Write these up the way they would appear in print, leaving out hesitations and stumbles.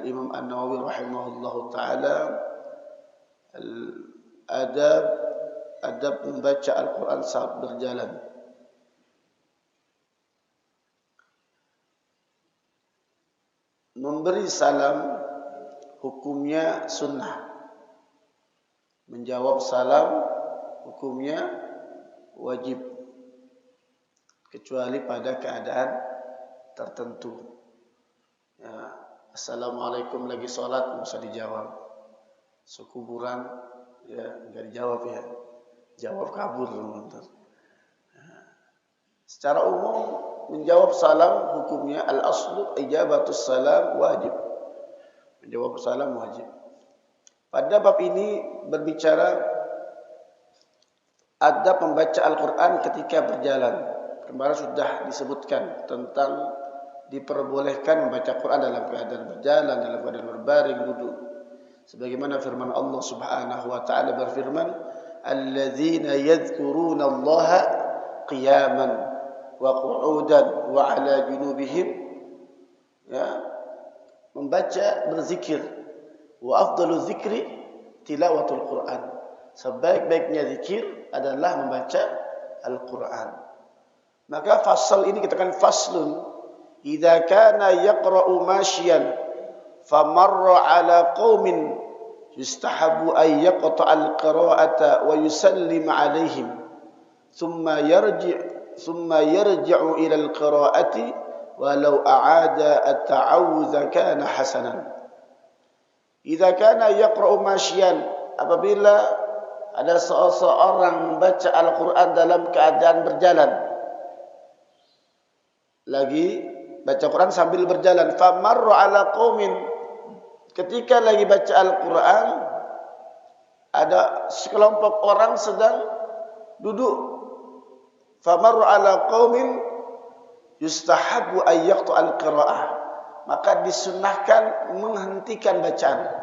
Al-Imam An-Nawawi rahimahullahu taala, adab membaca Al-Quran saat berjalan. Memberi salam hukumnya sunnah. Menjawab salam hukumnya wajib, kecuali pada keadaan tertentu. Ya, assalamualaikum lagi sholat, nggak usah dijawab. Sekuburan, ya nggak dijawab ya, jawab kabur. Secara umum menjawab salam hukumnya al-aslu ijabatus salam wajib. Menjawab salam wajib. Pada bab ini berbicara adab membaca Al-Quran ketika berjalan. Kemarin sudah disebutkan tentang diperbolehkan membaca Quran dalam keadaan berjalan, dalam keadaan berbaring, duduk. Sebagaimana firman Allah Subhanahu wa taala berfirman, "Alladzina yadhkuruna Allaha qiyaman wa qu'udan wa 'ala junubihim." Ya, membaca, berzikir. Wa afdalu dzikri tilawatul Quran. Sebaik-baiknya zikir adalah membaca Al-Quran. Maka fasal ini kita katakan faslun. Idza kana yaqra'u masyian famarra 'ala qaumin yustahabu ay yaqta'al qira'ata wa yusallim 'alaihim thumma yarji'u ila al-qira'ati walau a'ada at-ta'awudz kana hasanan. Idza kana yaqra'u masyian, apabila ada seseorang membaca Al-Quran dalam keadaan berjalan, lagi baca Quran sambil berjalan, famarru ala qaumin, ketika lagi baca Al-Quran ada sekelompok orang sedang duduk, famarru ala qaumin yustahabu ayyaqtu al-qira'ah, maka disunnahkan menghentikan bacaan.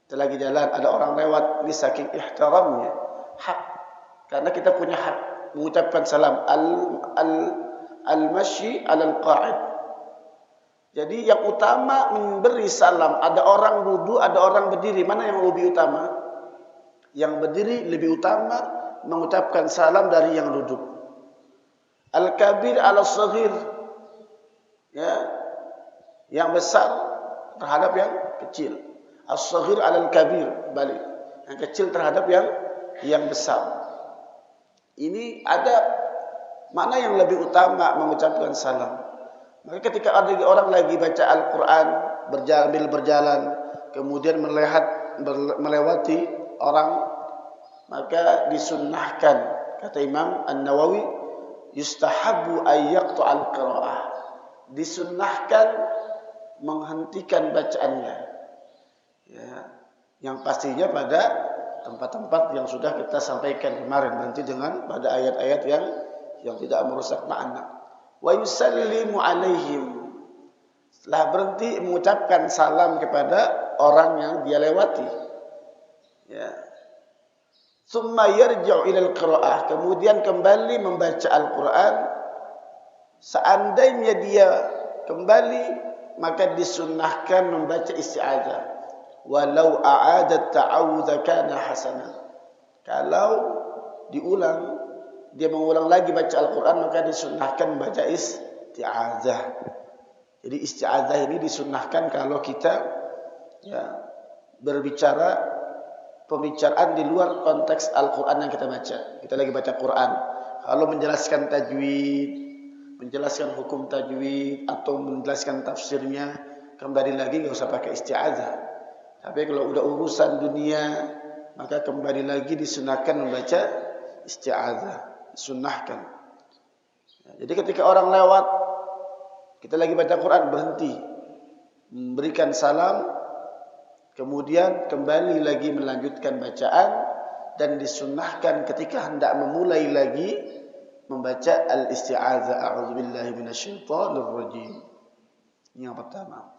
Kita lagi jalan, ada orang lewat, ini saking ihtiramnya, hak, karena kita punya hak mengucapkan salam, al-masyi al-qa'id. Jadi yang utama memberi salam, ada orang duduk, ada orang berdiri, mana yang lebih utama? Yang berdiri lebih utama mengucapkan salam dari yang duduk. Al-kabir al-saghir, ya, yang besar terhadap yang kecil. As-saghir 'alal kabir, balik. Yang kecil terhadap yang besar. Ini ada mana yang lebih utama mengucapkan salam. Maka ketika ada orang lagi baca Al-Quran berjalan, kemudian melewati orang, maka disunnahkan, kata Imam An-Nawawi, yustahabu ayyaqtu al-qira'ah, disunnahkan menghentikan bacaannya, ya, yang pastinya pada tempat-tempat yang sudah kita sampaikan kemarin, berhenti dengan pada ayat-ayat yang tidak merusak makna. Wa yusallimu alaihim, setelah berhenti mengucapkan salam kepada orang yang dia lewati, ya. Summa yarji'u ila al-qira'ah, kemudian kembali membaca Al-Quran. Seandainya dia kembali, maka disunnahkan membaca isti'adzah. Walau a'adat ta'awudza kana hasanan. Kalau diulang, dia mengulang lagi baca Al-Quran, maka disunnahkan membaca isti'adzah. Jadi isti'adzah ini disunnahkan kalau kita, ya, berbicara pembicaraan di luar konteks Al-Quran yang kita baca. Kita lagi baca Quran, kalau menjelaskan tajwid, menjelaskan hukum tajwid, atau menjelaskan tafsirnya, kembali lagi nggak usah pakai isti'adzah. Tapi kalau udah urusan dunia, maka kembali lagi disunahkan membaca isti'adzah, disunahkan. Jadi ketika orang lewat, kita lagi baca Quran, berhenti, memberikan salam, kemudian kembali lagi melanjutkan bacaan, dan disunnahkan ketika hendak memulai lagi membaca al-isti'adzah, a'udzubillahi minasyaitonir rajim. Ini yang pertama.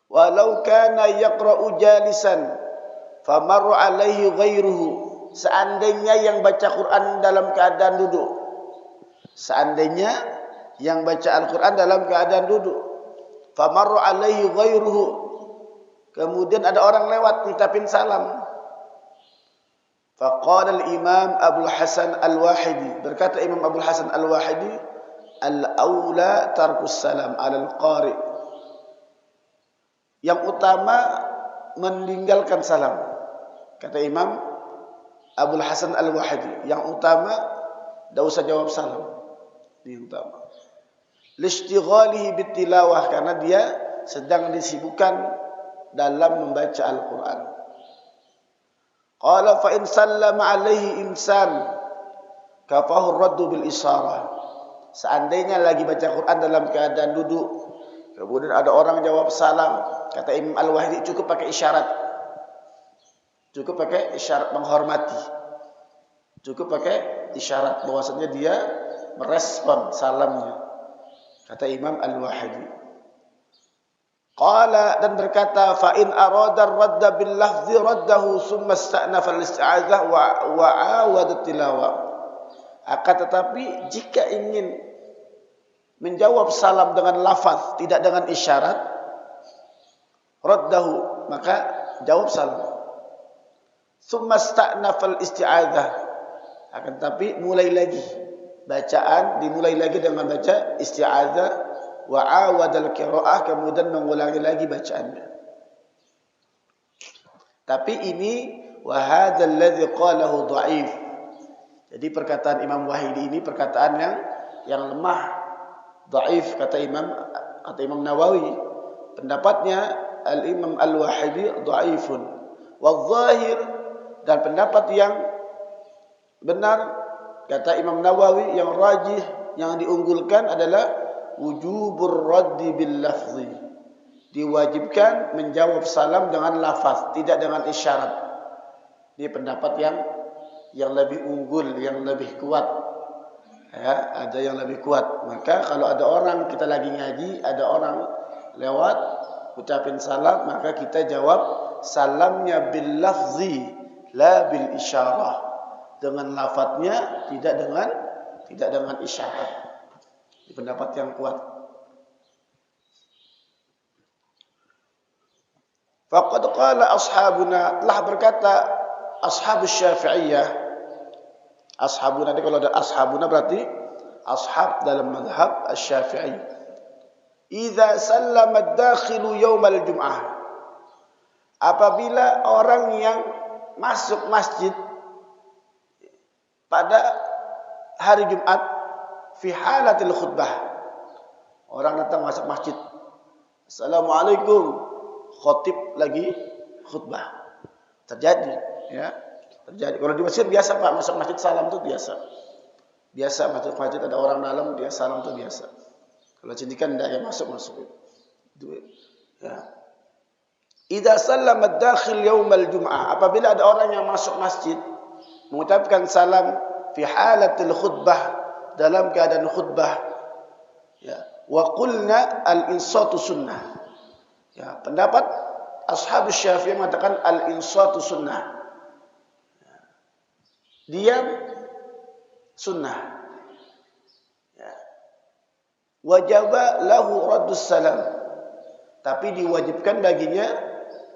Walau kana yaqra'u jalisan famarra alaihi ghairuhu, seandainya yang baca Quran dalam keadaan duduk, seandainya yang baca Al-Quran dalam keadaan duduk, Famarra alaihi ghairuhu. Kemudian ada orang lewat ngucapin salam. Faqala al-Imam Abdul Hasan Al-Wahidi, berkata Imam Abdul Hasan Al-Wahidi, al-aula tarkus salam 'ala al-qari. Yang utama meninggalkan salam. Kata Imam Abdul Hasan Al-Wahidi, yang utama tidak usah jawab salam. Ini yang utama. Lishtighalihi bitilawah, karena dia sedang disibukkan dalam membaca Al-Quran. Qala fa in sallama alaihi insan kafahu raddu bil isarah. Seandainya lagi baca Quran dalam keadaan duduk, kemudian ada orang jawab salam, kata Imam Al-Wahidi cukup pakai isyarat. Cukup pakai isyarat menghormati. Cukup pakai isyarat bahwasanya dia merespon salamnya. Kata Imam Al-Wahidi. Qala, dan berkata, fa in arada ar-radda bil lafzi raddahu thumma ista'nafa al-isti'adzah wa awada tilawah. Akan tetapi jika ingin menjawab salam dengan lafaz, tidak dengan isyarat, raddahu, maka jawab salam. Thumma ista'nafa al-isti'adzah. Akan tetapi mulai lagi bacaan, dimulai lagi dengan baca isti'adzah wa awadal qiraah, kemudian mengulangi lagi bacaannya. Tapi ini wa hadzal ladzi qalahu dhaif. Jadi perkataan Imam Wahidi ini perkataan yang lemah, dhaif, kata Imam Nawawi. Pendapatnya Al-Imam Al-Wahidi dhaifun. Wadh-dhahir, dan pendapat yang benar kata Imam Nawawi, yang rajih, yang diunggulkan adalah wujubur raddi bil lafzi. Diwajibkan menjawab salam dengan lafaz, tidak dengan isyarat. Ini pendapat yang lebih unggul, yang lebih kuat. Ya, ada yang lebih kuat. Maka kalau ada orang, kita lagi ngaji, ada orang lewat ucapin salam, maka kita jawab salamnya bil lafzi la bil isyarah. Dengan lafadznya, tidak dengan isyarat. Ini pendapat yang kuat. Faqad qala ashabuna, telah berkata ashabus Syafi'iyah. Ashabuna, kalau ada ashabuna berarti ashab dalam mazhab Asy-Syafi'i. Idza sallama ad-dakhilu yaumal jum'ah. Apabila orang yang masuk masjid pada hari Jumat, fi halatil khutbah, orang datang masuk masjid, assalamualaikum, khotib lagi khutbah, terjadi, ya, terjadi. Kalau di masjid biasa Pak, masuk masjid salam itu biasa, masuk masjid ada orang dalam dia salam itu biasa. Kalau sini kan tidak, ya masuk itu, ya. Idza sallama ad-dakhil yaumal jum'ah, apabila ada orang yang masuk masjid mengucapkan salam fi halatil khutbah, dalam keadaan khutbah, ya, wa qulna al-insatu sunnah. Ya, pendapat ashabus Syafi'i mengatakan al-insatu sunnah. Ya, diam sunnah. Ya. Wajaba lahu raddus salam. Tapi diwajibkan baginya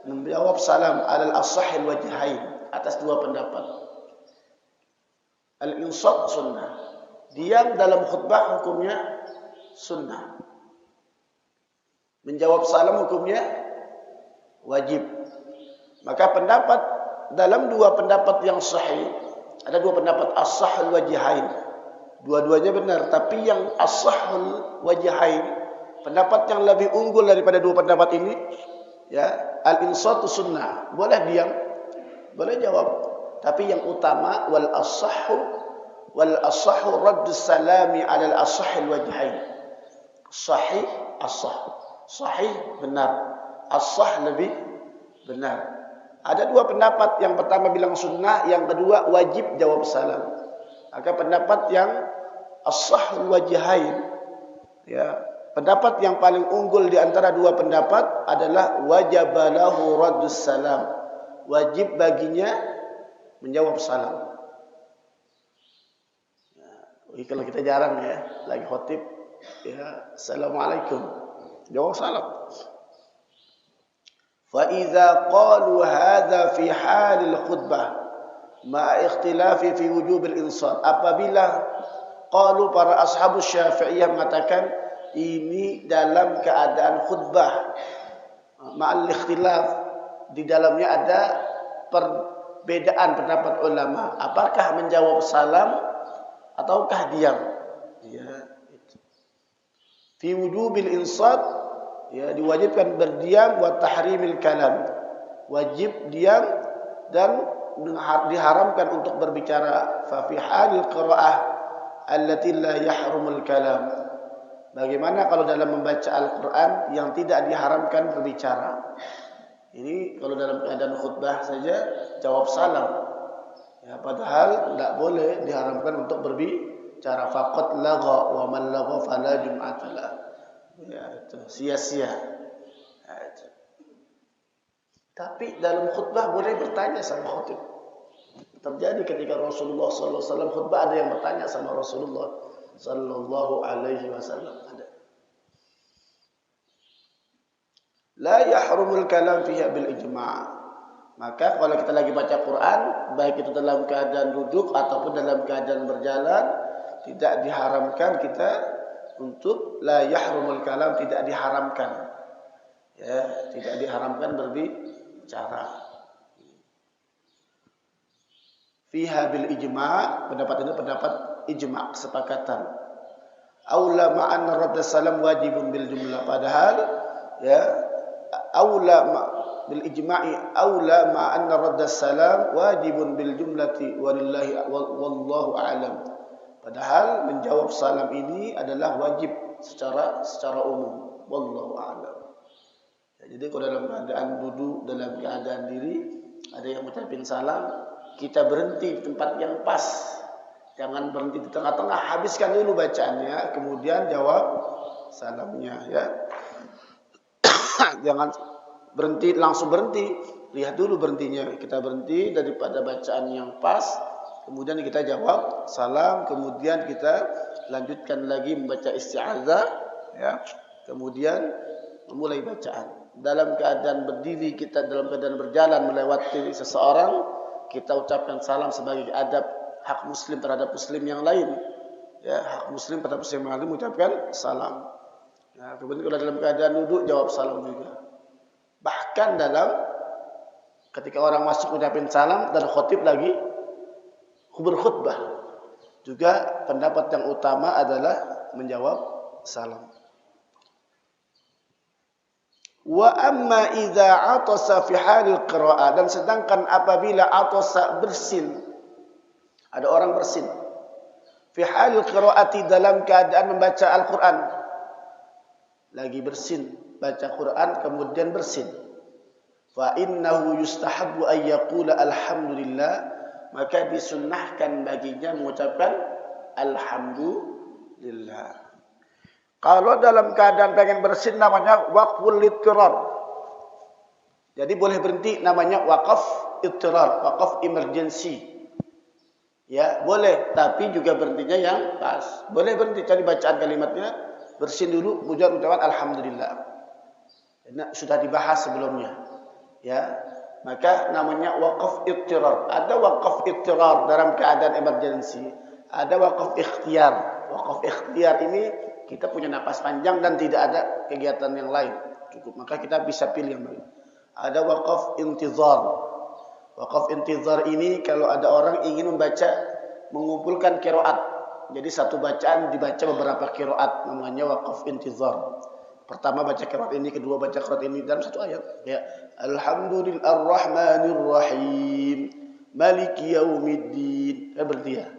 menjawab salam alal as-sahih wajhain, atas dua pendapat. Al-insat sunnah. Diam dalam khutbah hukumnya sunnah. Menjawab salam hukumnya wajib. Maka pendapat, dalam dua pendapat yang sahih, ada dua pendapat as-sahul wajhain. Dua-duanya benar, tapi yang as-sahul wajhain, pendapat yang lebih unggul daripada dua pendapat ini, ya, al-insatu sunnah. Boleh diam, boleh jawab. Tapi yang utama wal asahhu raddus salami 'ala al-asahhil wajhain. Sahih, as-sah. Sahih benar, as-sah lebih benar. Ada dua pendapat, yang pertama bilang sunnah, yang kedua wajib jawab salam. Maka pendapat yang as-sahhul wajhain, ya, pendapat yang paling unggul di antara dua pendapat adalah wajabalahu raddus salam. Wajib baginya menjawab salam. Kalau kita jarang, ya, lagi khotib, ya, assalamualaikum, jawab salam. Fa idza qalu hadza fi halil khutbah ma ikhtilafi fi wujub al-insat. Apabila qalu para ashabus Syafi'iyah mengatakan ini dalam keadaan khutbah ma'al ikhtilaf, di dalamnya ada perbedaan pendapat ulama, apakah menjawab salam ataukah diam. Ya, itu. Fi wujubil insat, ya, diwajibkan berdiam, wa tahrimil kalam, wajib diam dan diharamkan untuk berbicara. Fa fi halil qiraah allati la yahrumul kalam. Bagaimana kalau dalam membaca Al-Qur'an yang tidak diharamkan berbicara? Ini kalau dalam keadaan khutbah saja jawab salam. Ya, padahal tidak boleh diharamkan untuk berbicara. Faqat lagha wa man lagha fala jum'atalah. Ya, itu sia-sia. Ya, itu. Tapi dalam khutbah boleh bertanya sama khutib. Terjadi ketika Rasulullah SAW khutbah, ada yang bertanya sama Rasulullah sallallahu alaihi wasallam. Ada. La yahrumul kalam fiha bil ijma'. Maka kalau kita lagi baca Quran, baik itu dalam keadaan duduk ataupun dalam keadaan berjalan, tidak diharamkan kita untuk la yahrumul kalam, tidak diharamkan. Ya, tidak diharamkan berbicara. Fiha bil ijma', pendapat ini pendapat ijma', kesepakatan. Aula ma'an radda salam wajibun bil jumlah, padahal ya aula bil ijma'i aula ma'an radda salam wajibun bil jumlati walillahi wallahu a'lam. Padahal menjawab salam ini adalah wajib secara umum, wallahu a'lam. Ya, jadi kalau dalam keadaan duduk, dalam keadaan diri, ada yang mengucapkan salam, kita berhenti di tempat yang pas. Jangan berhenti di tengah-tengah, habiskan dulu bacaannya, kemudian jawab salamnya, ya. Jangan berhenti, langsung berhenti. Lihat dulu berhentinya. Kita berhenti daripada bacaan yang pas, kemudian kita jawab salam, kemudian kita lanjutkan lagi membaca isti'adzah, ya. Kemudian memulai bacaan. Dalam keadaan berdiri, kita dalam keadaan berjalan melewati seseorang, kita ucapkan salam sebagai adab hak muslim terhadap muslim yang lain. Ya, hak muslim terhadap muslim yang lain mengucapkan salam. Nah, kemudian kalau dalam keadaan duduk jawab salam juga. Bahkan dalam ketika orang masuk mengucapkan salam dan khotib lagi berkhutbah, juga pendapat yang utama adalah menjawab salam. Wa amma idza atasa fi halil qira'ah, dan sedangkan apabila atasa bersin, ada orang bersin fi halil qira'ati, dalam keadaan membaca Al-Qur'an, lagi bersin baca Quran kemudian bersin, fa innahu yustahabbu ay yaqula alhamdulillah, maka disunnahkan baginya mengucapkan alhamdulillah. Kalau dalam keadaan pengen bersin namanya waqful ittirar. Jadi boleh berhenti, namanya waqaf ittirar, waqaf emergency. Ya, boleh, tapi juga berhentinya yang pas. Boleh berhenti, cari bacaan kalimatnya, bersin dulu, kemudian ucapan alhamdulillah. Ini sudah dibahas sebelumnya. Ya, maka namanya waqaf ittirar. Ada waqaf ittirar dalam keadaan emergency, ada waqaf ikhtiyar. Waqaf ikhtiyar ini kita punya napas panjang dan tidak ada kegiatan yang lain, cukup, maka kita bisa pilih yang lain. Ada waqaf intizar. Waqaf intizar ini kalau ada orang ingin membaca, mengumpulkan qiraat, jadi satu bacaan dibaca beberapa qiraat, namanya waqaf intizar. Pertama baca qiraat ini, kedua baca qiraat ini dalam satu ayat. Ya, Alhamdulillahirrahmanirrahim, Maliki yaumiddin. Berarti ya,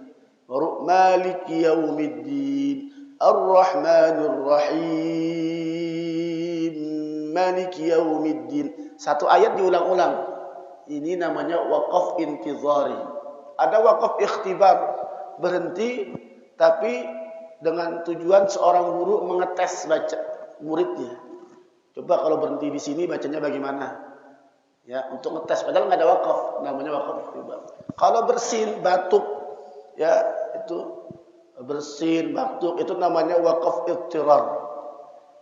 baru Maliki yaumiddin, Ar-Rahmanir Rahim, Maliki yaumiddin. Satu ayat diulang-ulang. Ini namanya waqaf intizari. Ada waqaf ikhtibar, berhenti tapi dengan tujuan seorang guru mengetes baca muridnya. Coba kalau berhenti di sini bacanya bagaimana? Ya, untuk ngetes, padahal nggak ada waqaf, namanya waqaf ikhtibar. Kalau bersin, batuk, ya itu bersin, batuk, itu namanya waqaf ittirar.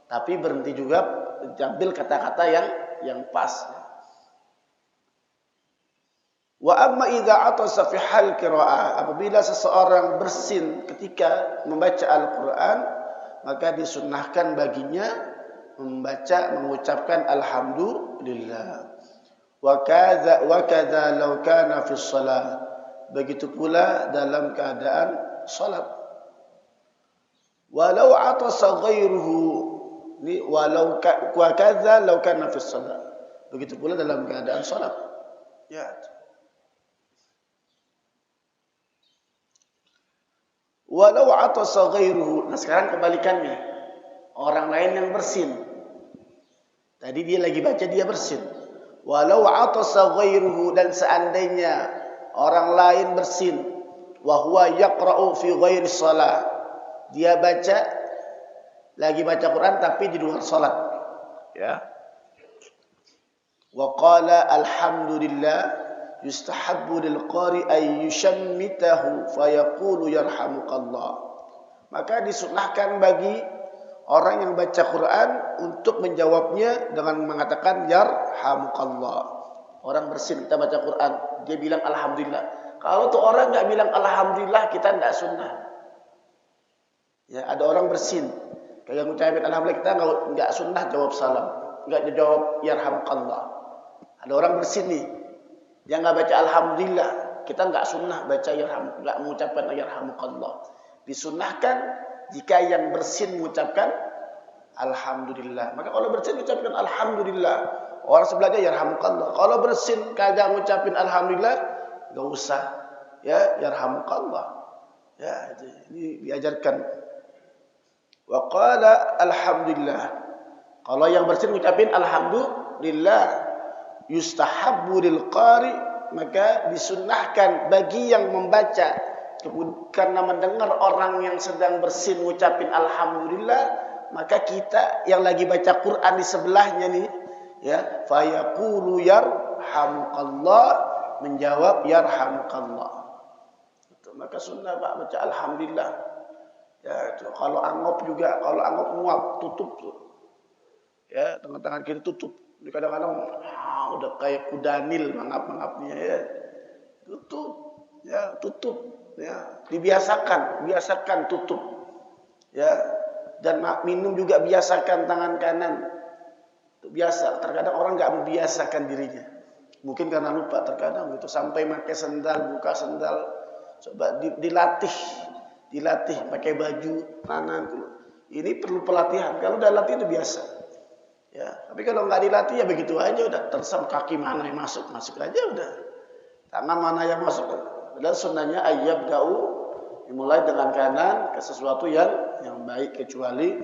Tapi berhenti juga ambil kata-kata yang pas. Wa amma idza atasa fi hal qiraah, apabila seseorang bersin ketika membaca Al-Qur'an, maka disunnahkan baginya mengucapkan alhamdulillah. Wa kadza law kana fi shalah, begitu pula dalam keadaan salat. Walau atasa ghairuhu, ni walau wa kadza law kana fi shalah, begitu pula dalam keadaan salat. Ya. Walau atasa ghairuhu. Nah, sekarang kebalikannya. Orang lain yang bersin. Tadi dia lagi baca, dia bersin. Walau atasa ghairuhu, dan seandainya orang lain bersin, wa huwa yaqra'u fi ghairi shalah. Dia lagi baca Quran tapi di luar salat. Ya. Wa qala alhamdulillah, yustahabbu lil qari ay yushammitahu fayaqulu yarhamukallah. Maka disunahkan bagi orang yang baca Quran untuk menjawabnya dengan mengatakan yarhamukallah. Orang bersin kita baca Quran, dia bilang alhamdulillah. Kalau tuh orang enggak bilang alhamdulillah, kita enggak sunnah. Ya, ada orang bersin, kayak ngucapin alhamdulillah, kita enggak sunnah jawab salam, enggak jawab yarhamukallah. Ada orang bersin nih, yang enggak baca alhamdulillah, kita enggak sunnah baca enggak mengucapkan yarhamukallah. Disunnahkan jika yang bersin mengucapkan alhamdulillah. Maka kalau bersin mengucapkan alhamdulillah, orang sebelahnya yarhamukallah. Kalau bersin kagak mengucapin alhamdulillah, enggak usah ya yarhamukallah. Ya, ini diajarkan. Wa qala alhamdulillah. Kalau yang bersin mengucapin alhamdulillah, yustahabbu lil qari, maka disunnahkan bagi yang membaca karena mendengar orang yang sedang bersin mengucapin alhamdulillah, maka kita yang lagi baca Quran di sebelahnya nih, ya, fayaqulu yarhamukallah, menjawab yarhamukallah. Itu maka sunnah Pak baca alhamdulillah. Ya, itu. Kalau angop juga, kalau angop muap tutup tuh. Ya, tangan kiri tutup. Kadang-kadang udah kayak kudanil mangap-mangapnya ya. Tutup. Ya, tutup. Ya, biasakan tutup. Ya, dan minum juga biasakan tangan kanan. Itu biasa. Terkadang orang enggak membiasakan dirinya. Mungkin karena lupa terkadang gitu, sampai pakai sendal, buka sendal. Coba dilatih pakai baju tangan. Ini perlu pelatihan. Kalau udah latih itu biasa. Ya, tapi kalau nggak dilatih ya begitu aja udah tersam, kaki mana yang masuk aja udah. Tangan mana yang masuk. Padahal sunnahnya ayyabda'u, dimulai dengan kanan ke sesuatu yang baik, kecuali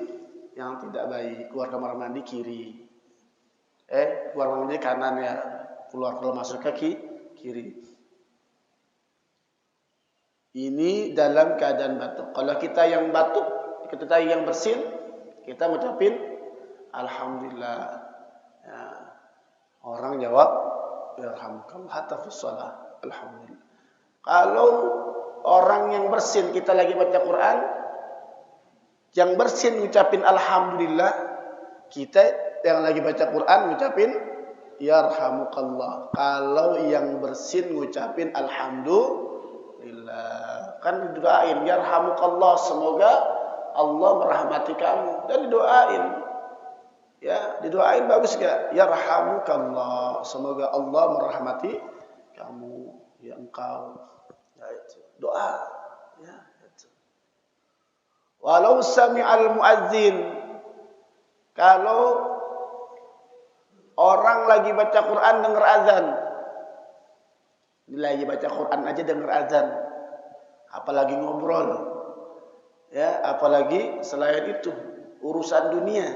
yang tidak baik. Keluar kamar mandi kiri. Keluar kamar mandi kanan ya. Keluar kalau masuk ke kiri. Ini dalam keadaan batuk. Kalau kita yang batuk, kita yang bersin, kita mengucapin alhamdulillah. Ya. Orang jawab yarhamukallah hatta fi shalah. Alhamdulillah. Kalau orang yang bersin, kita lagi baca Quran, yang bersin ngucapin alhamdulillah, kita yang lagi baca Quran ngucapin yarhamukallah. Kalau yang bersin ngucapin alhamdulillah, kan didoain yarhamukallah, semoga Allah merahmati kamu, dan didoain. Ya, didoain bagus enggak? Yarhamukallah, semoga Allah merahmati kamu, ya engkau. Ya, itu doa. Ya, itu. Walau sami'al muadzin, kalau orang lagi baca Quran dengar azan. Ini lagi baca Quran aja dengar azan. Apalagi ngobrol. Ya, apalagi selain itu urusan dunia.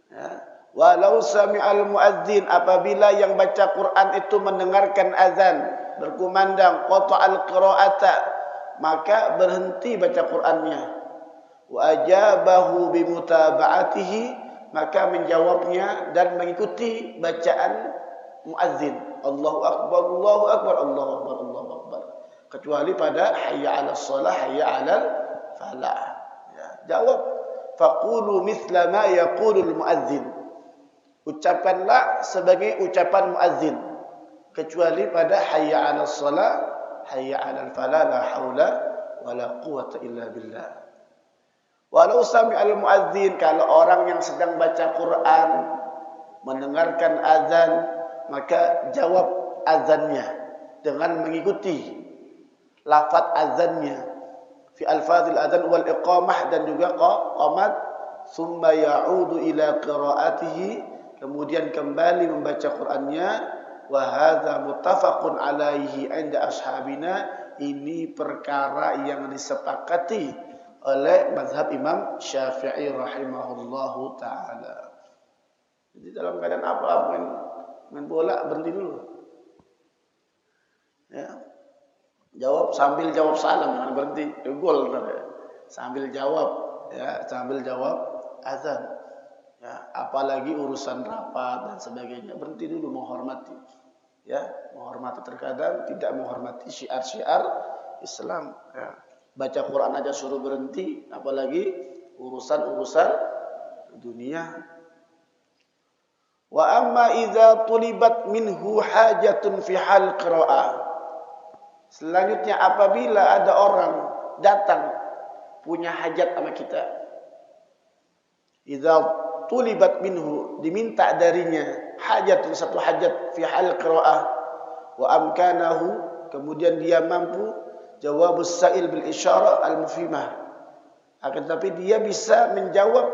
Ya. Walau sami'al muadzin, apabila yang baca Quran itu mendengarkan azan, berkumandang qata'al qira'ata, maka berhenti baca Qurannya. Wa ajabahu bimutaba'atihi, maka menjawabnya dan mengikuti bacaan muadzin. Allahu akbar, Allahu akbar, Allahu akbar, Allahu akbar. Kecuali pada hayya 'alas shalah, hayya 'alal falah. Ya, jawab faqulu mithla ma yaqulul muadzin. Ucapkanlah sebagai ucapan muadzin, kecuali pada hayya 'alas shalah, hayya 'alal falah, la haula wala quwwata illa billah. Walau sami'al muadzin, kalau orang yang sedang baca Quran mendengarkan azan, maka jawab azannya dengan mengikuti lafaz azannya fi alfazil adzan wal iqamah, dan juga qamat, summa ya'udu ila qiraatihi, kemudian kembali membaca Qur'annya. Wa hadza muttafaqun alaihi 'inda ashabina, ini perkara yang disepakati oleh mazhab Imam Syafi'i rahimahullahu taala. Jadi dalam keadaan apa main bola berhenti dulu. Ya. Jawab sambil jawab salam, jangan berhenti. Gol sambil jawab, ya, sambil jawab azan. Ya, apalagi urusan rapat dan sebagainya, berhenti dulu, menghormati. Ya, menghormati, terkadang tidak menghormati syiar-syiar Islam, ya. Baca Quran aja suruh berhenti, apalagi urusan-urusan dunia. Wa amma idza tulibat minhu hajatun fi hal qira'ah. Selanjutnya, apabila ada orang datang punya hajat sama kita, idza tulibat minhu, diminta darinya hajatun, satu hajat, fi hal qira'ah, wa amkanahu, kemudian dia mampu jawabus sa'il bil isyarah al mufhimah, akan tetapi dia bisa menjawab,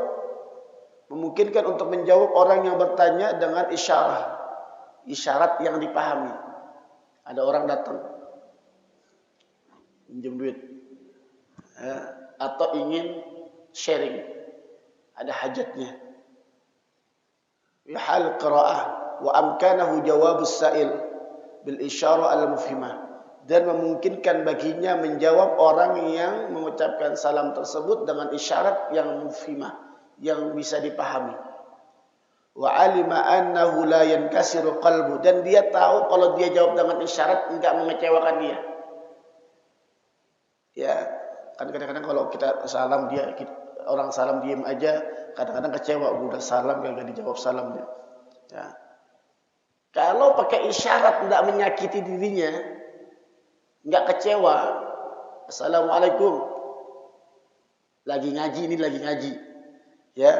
memungkinkan untuk menjawab orang yang bertanya dengan isyarat yang dipahami. Ada orang datang pinjam duit, ya, atau ingin sharing, ada hajatnya, ya, hal qiraah, wa amkanahu jawabus sa'il bil isyarah al mufhimah, dan memungkinkan baginya menjawab orang yang mengucapkan salam tersebut dengan isyarat yang mufhimah, yang bisa dipahami. Wa alima annahu la yankasiru qalbu, dan dia tahu kalau dia jawab dengan isyarat enggak mengecewakan dia. Ya, kan kadang-kadang kalau kita salam orang salam diam aja, kadang-kadang kecewa, udah salam enggak dijawab salamnya. Ya. Kalau pakai isyarat enggak menyakiti dirinya, enggak kecewa, assalamualaikum, lagi ngaji, ini lagi ngaji, ya.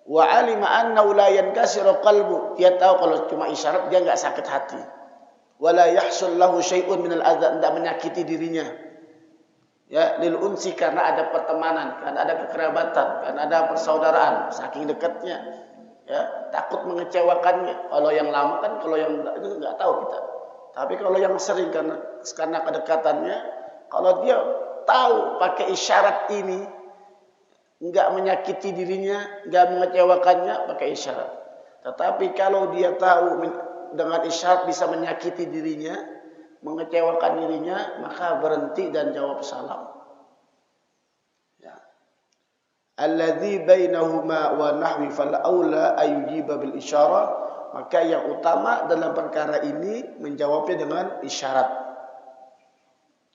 Wa alima annahu la yankasiru qalbu, dia tahu kalau cuma isyarat dia enggak sakit hati. Wala yahsul lahu syai'un minal adza, enggak menyakiti dirinya. Ya, lil unsi, karena ada pertemanan, karena ada kekerabatan, karena ada persaudaraan, saking dekatnya. Ya, takut mengecewakannya. Kalau yang lama kan, kalau yang itu enggak tahu kita. Tapi kalau yang sering karena kedekatannya, kalau dia tahu pakai isyarat ini enggak menyakiti dirinya, enggak mengecewakannya, pakai isyarat. Tetapi kalau dia tahu dengan isyarat bisa menyakiti dirinya, mengecewakan dirinya, maka berhenti dan jawab salam. Ya. Alladzi bainahuma wa nahwi fal aula ayujiba bil isyarah, maka yang utama dalam perkara ini menjawabnya dengan isyarat.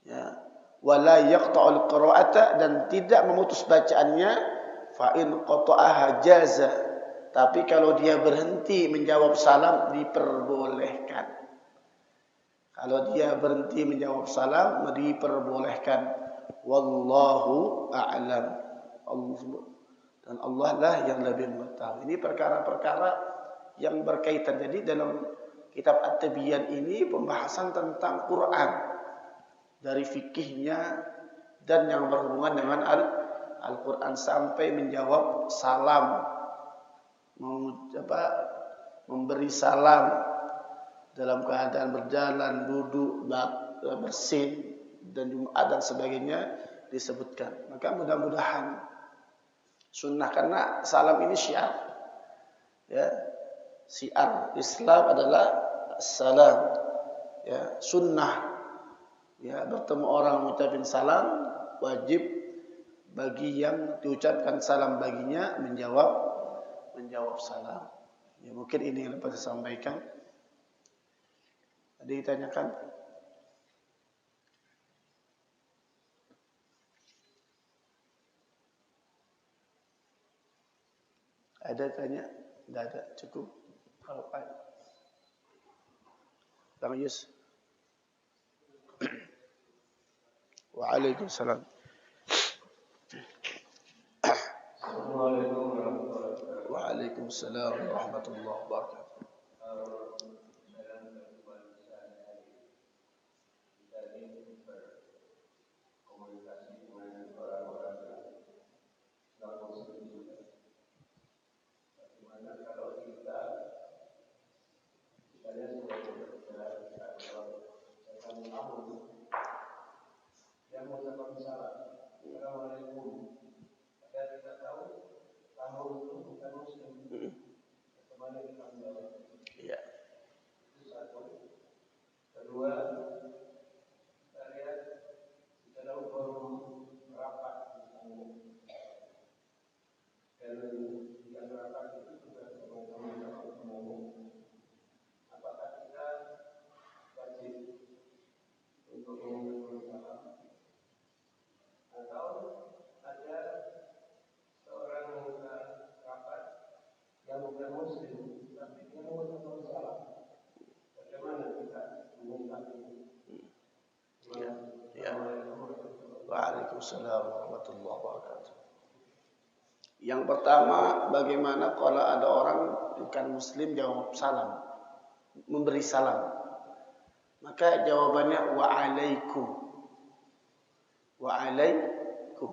Ya. Wala yaqta'ul qira'ata, dan tidak memutus bacaannya, fa in qata'aha jaza, tapi kalau dia berhenti menjawab salam diperbolehkan. Kalau dia berhenti menjawab salam diperbolehkan. Wallahu a'lam. Dan Allah lah yang lebih mengetahui. Ini perkara-perkara yang berkaitan. Jadi dalam kitab At-Tibyan ini pembahasan tentang Quran, dari fikihnya dan yang berhubungan dengan Al-Quran, sampai menjawab salam, memberi salam dalam keadaan berjalan, duduk, bersin, dan Jumat dan sebagainya disebutkan. Maka mudah-mudahan sunnah, karena salam ini syiar. Ya, syiar Islam adalah salam. Ya, sunnah. Ya, bertemu orang mengucapkan salam, wajib bagi yang diucapkan salam baginya menjawab salam. Ya, mungkin ini yang dapat saya sampaikan. Ada ditanyakan? Ada tanya? Tidak ada, cukup. Bang Yus. Waalaikumsalam. Assalamualaikum warahmatullahi wabarakatuh. Waalaikumsalam warahmatullahi wabarakatuh. Ya. Kedua, kita lihat di dalam forum rapat dan yang rapat itu juga teman-teman umum. Apakah kita wajib untuk mengucapkan salam atau ada seorang anggota rapat yang bukan muslim tapi dia mengucapkan salam? Bagaimana kita menyikapinya? Ya. Waalaikumsalam warahmatullahi wabarakatuh. Yang pertama, bagaimana kalau ada orang bukan muslim jawab salam, memberi salam? Maka jawabannya waalaikum. Waalaikum.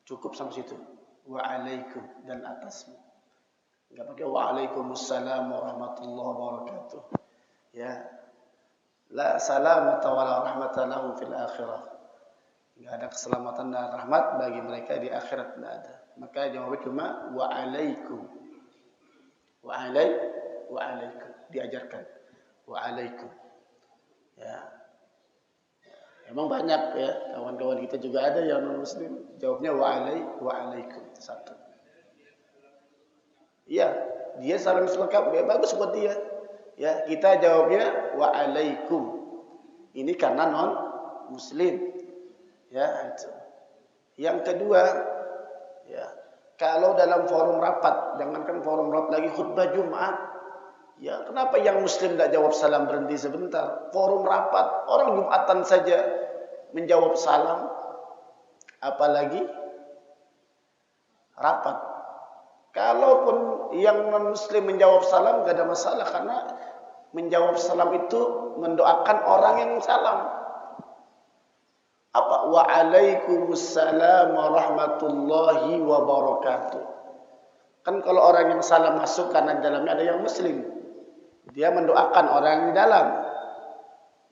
Cukup sampai situ. Waalaikum dan atasnya. Enggak pakai waalaikumsalam warahmatullahi wabarakatuh. Ya. La salamata wala rahmata lahum fil akhirah. Enggak ada keselamatan dan rahmat bagi mereka di akhirat, tidak ada. Maka jawabnya cuma waalaikum. Waalaikum diajarkan. Waalaikum. Ya. Emang banyak ya kawan-kawan kita juga ada yang non muslim jawabnya waalaikum itu satu. Iya, dia salam selengkap, ya bagus buat dia. Ya, kita jawabnya waalaikum. Ini karena non muslim. Ya, itu. Yang kedua, ya, kalau dalam forum rapat, jangankan forum rapat lagi khutbah Jumat. Ya, kenapa yang muslim tidak jawab salam berhenti sebentar? Forum rapat, orang Jumatan saja menjawab salam, apalagi rapat. Kalaupun yang non muslim menjawab salam tidak ada masalah karena menjawab salam itu mendoakan orang yang salam. Apa? Waalaikumsalam warahmatullahi wabarakatuh. Kan kalau orang yang salam masuk karena di dalamnya ada yang muslim, dia mendoakan orang yang di dalam.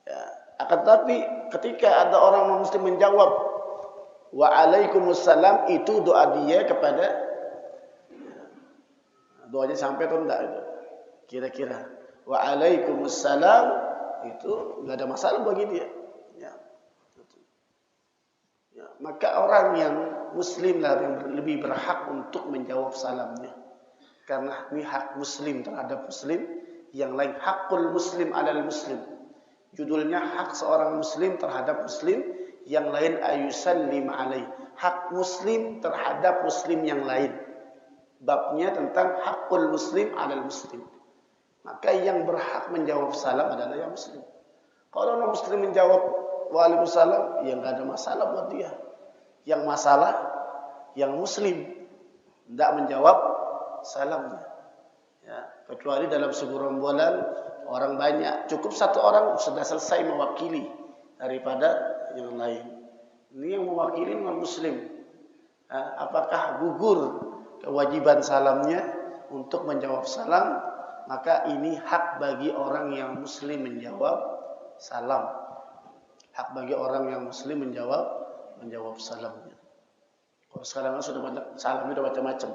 Ya. Akan tetapi ketika ada orang non muslim menjawab waalaikumsalam, itu doa dia kepada doanya sampai atau enggak itu? Kira-kira waalaikumsalam itu enggak ada masalah bagi dia. Ya. Ya, maka orang yang muslim lah yang lebih berhak untuk menjawab salamnya. Karena ini hak muslim terhadap muslim, yang lain hakul muslim alal muslim. Judulnya hak seorang muslim terhadap muslim, yang lain ayusallim alaih. Hak muslim terhadap muslim yang lain. Babnya tentang hakul muslim alal muslim. Maka yang berhak menjawab salam adalah yang muslim. Kalau non muslim menjawab waalaikumsalam, ya enggak ada masalah buat dia. Yang masalah yang muslim tidak menjawab salamnya. Ya, kecuali dalam segerombolan orang banyak, cukup satu orang sudah selesai mewakili daripada yang lain. Ini yang mewakili non muslim. Apakah gugur kewajiban salamnya untuk menjawab salam? Maka ini hak bagi orang yang muslim menjawab salam. Hak bagi orang yang muslim menjawab salamnya. Kalau sekarang sudah banyak salam, sudah macam-macam.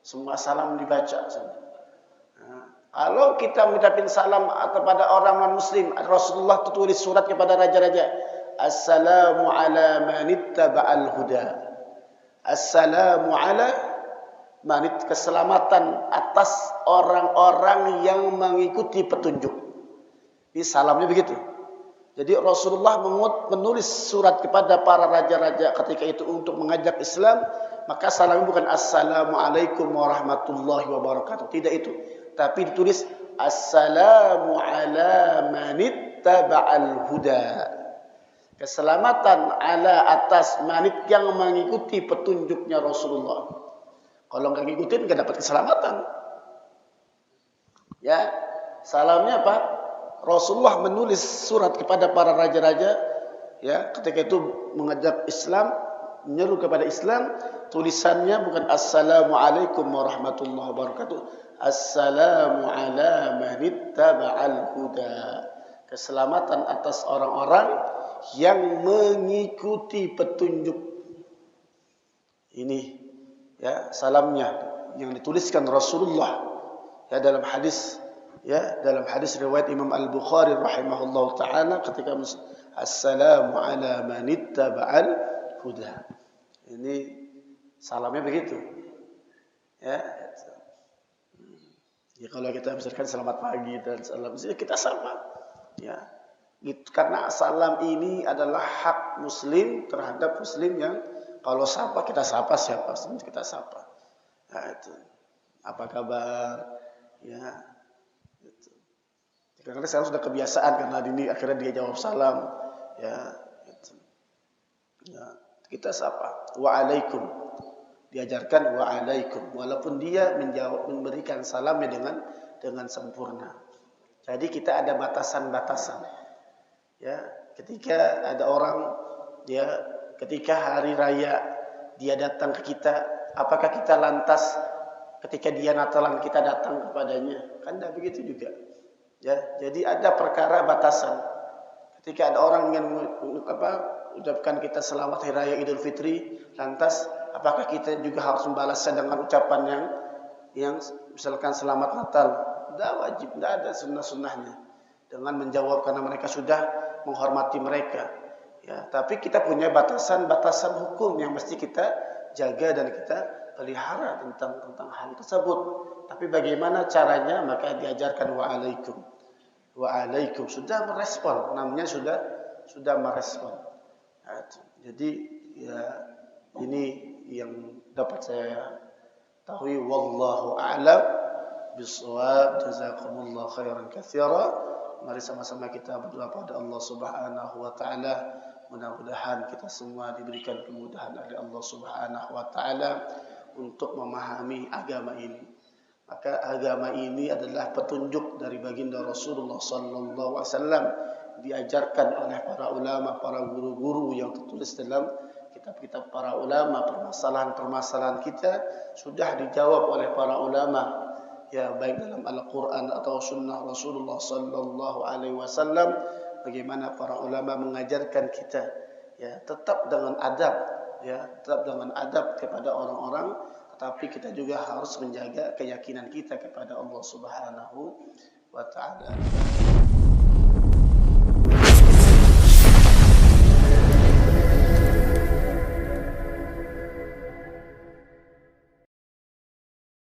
Semua salam dibaca. Kalau kita mengucapkan salam kepada orang non muslim, Rasulullah tulis surat kepada raja-raja. Assalamu ala manittaba'al huda. Assalamu ala manit, keselamatan atas orang-orang yang mengikuti petunjuk. Ini salamnya begitu. Jadi Rasulullah menulis surat kepada para raja-raja ketika itu untuk mengajak Islam, maka salamnya bukan Assalamualaikum warahmatullahi wabarakatuh, tidak itu, tapi ditulis Assalamu ala manittaba'al huda. Keselamatan ala atas manit yang mengikuti petunjuknya Rasulullah. Kalau nggak ngikutin nggak dapat keselamatan. Ya, salamnya apa? Rasulullah menulis surat kepada para raja-raja, ya, ketika itu mengajak Islam, menyeru kepada Islam, tulisannya bukan Assalamualaikum warahmatullahi wabarakatuh, Assalamu ala manittaba'al huda. Keselamatan atas orang-orang yang mengikuti petunjuk. Ini ya salamnya yang dituliskan Rasulullah ya dalam hadis riwayat Imam Al-Bukhari rahimahullahu taala ketika Assalamu ala manittaba'al huda. Ini salamnya begitu. Ya. Ya kalau kita misalkan selamat pagi dan salam kita sama. Ya. Gitu. Karena salam ini adalah hak muslim terhadap muslim yang kalau sapa kita sapa, siapa kita sapa. Nah, itu. Apa kabar? Ya. Itu. Karena sekarang sudah kebiasaan karena ini akhirnya dia jawab salam. Ya. Itu. Ya. Kita sapa. Waalaikum. Diajarkan waalaikum. Walaupun dia memberikan salamnya dengan sempurna. Jadi kita ada batasan-batasan. Ya, ketika ada orang ya ketika hari raya dia datang ke kita, apakah kita lantas ketika dia Natalan kita datang kepadanya? Kan tidak begitu juga. Ya, jadi ada perkara batasan. Ketika ada orang yang ucapkan kita selamat hari raya Idul Fitri, lantas apakah kita juga harus membalasnya dengan ucapan yang misalkan selamat Natal? Tidak wajib, tidak ada sunnah-sunnahnya. Dengan menjawab karena mereka sudah menghormati mereka. Ya, tapi kita punya batasan-batasan hukum yang mesti kita jaga dan kita pelihara tentang hal tersebut. Tapi bagaimana caranya? Maka diajarkan waalaikum. Waalaikum sudah merespon, namanya sudah merespon. Ya, jadi ya ini yang dapat saya tahu. Wallahu a'lam bishawab. Jazakumullah khairan katsira. Mari sama-sama kita berdoa pada Allah Subhanahu wa taala. Mudah-mudahan kita semua diberikan kemudahan oleh Allah Subhanahu wa taala untuk memahami agama ini. Maka agama ini adalah petunjuk dari baginda Rasulullah sallallahu alaihi wasallam, diajarkan oleh para ulama, para guru-guru yang tertulis dalam kitab-kitab para ulama. Permasalahan-permasalahan kita sudah dijawab oleh para ulama. Ya, baik dalam Al-Quran atau Sunnah Rasulullah Sallallahu Alaihi Wasallam, bagaimana para ulama mengajarkan kita, ya tetap dengan adab kepada orang-orang, tetapi kita juga harus menjaga keyakinan kita kepada Allah Subhanahu Wa Taala.